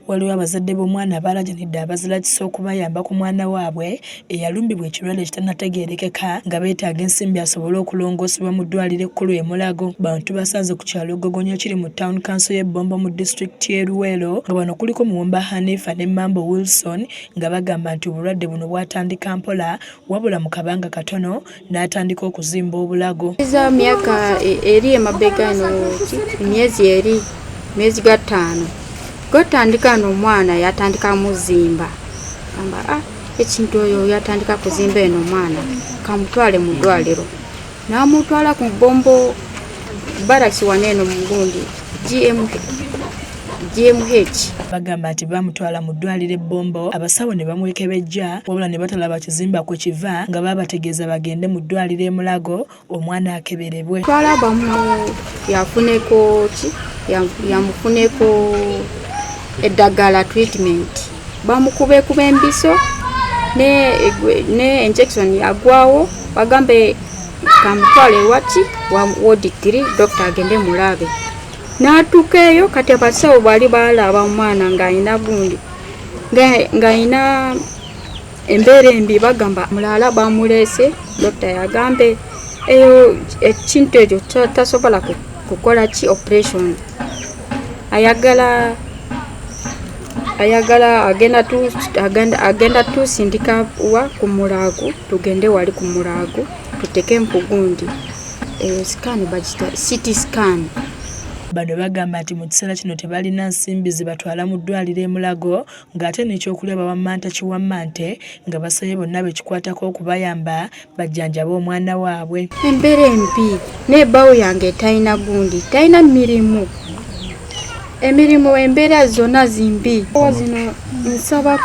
waliwo abazadde b'omwana abaalajanidde abazira okubayamba ku mwana waabwe eyalumbibwa ekirwadde ekitanategeerekeka nga beetaaga ensimbi asobole okulongoosebwa mu ddwaliro ekkulu e Mulago. Bano tubasanze ku kyalo Gogonyo kiri mu Town Council y'e Bombo mu disitulikiti y'e Luweero nga bano kuliko Muwumba Hanifa ne Mambo Wilson nga bagamba nti obulwadde buno bwatandika mpola wabula mu kabanga katono n'atandika okuzimba obulago. Za myaka eri emabega eno myezi ga 5 gotandika n'omwana yatandika muzimba amba ekintu oyo yatandika kuzimba eno omwana kamutwale mu ddwaliro n'amutwala ku Bombo baraki waneeno mu gundi GMH. Bagamba nti bamutwala mu ddwaliro e Bombo abasawo ne bamwekebejja wabula ne batalaba kizimba kwe kiva nga babategeeza bagende mu ddwaliro e Mulago omwana akeberebwe. Twala bamu yamufuneko eddagala treatment bamukubekuba embiso ne injection yagwawo bagambe kamutwale waki wa ward 3 doctor agende mulabe n'atuukeeyo kati abasawo bali balaba omwana ng'alina gundi ng'alina embeera embi bagamba mulala bamuleese doctor yagambe eyo ekintu ekyo tasobola kukola ki operation ayagala agenda tusindika wa ku Mulago tugende wali ku Mulago tuteke mpugundi scan bagita CT scan. Bano bagamba nti mu kiseera kino tebalina nsimbi zibatwala mu ddwaliro e Mulago ng'ate n'ekyokulya bawammanta kiwammante nga basabye bonna bekikwatako okubayamba bajjanjabe omwana waabwe. Embeera embi n'ebbawo yange talina gundi talina emirimu embeera zonna zimbi zino nsaba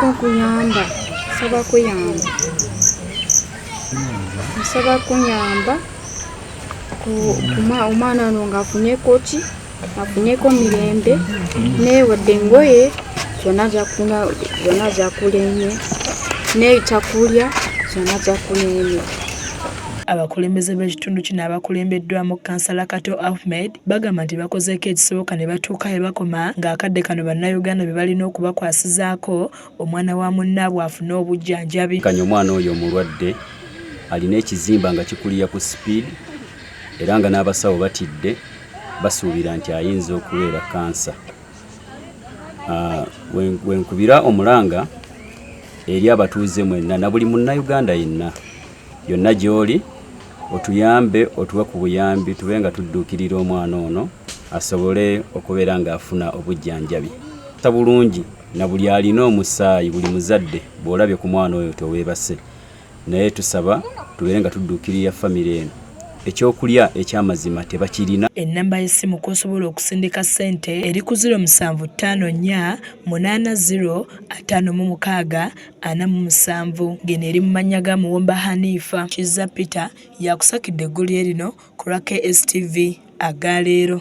kuyamba omwana ono ng'afunyeeko ki afunyeko mirembe newadde engoye zonna zakulemye n'ekyakulya zonna zakulemye. Abakulembeze b'ekitundu kino abakulembeddwamu Kansala Kato Ahmed bagamba nti bakozeeko ekisoboka ne batuuka we bakoma ng'akadde kano bannayuganda be balina okubakwasizaako omwana wa munnaabwe afune obujjanjabi. Kanya omwana oyo omulwadde alina ekizimba nga kikulira ku speed era nga n'abasawo batidde basuubira nti ayinza okubeera kansa. Wenkubira omulanga eri abatuuze mwenna na buli munnayuganda yenna yonna gy'oli otuyambe otuwe ku buyambi tube nga tudduukirira omwana ono asobole okubeera ng'afuna obujjanjabi. Bulungi na buli alina omusaayi buli muzadde bw'olabye ku mwana oyo toweebase naye tusaba tubeere nga tudduukirira famire eno ekyokulya ekyamazima tebakirina. Ennamba y'essimu kw'osobola okusindika ssente eri ku 0754505647 ng'eno eri mu mannya ga Muwumba Hanifa. Kizza Peter yakusakidde eggulu lino ku lwa KSTV agaleero.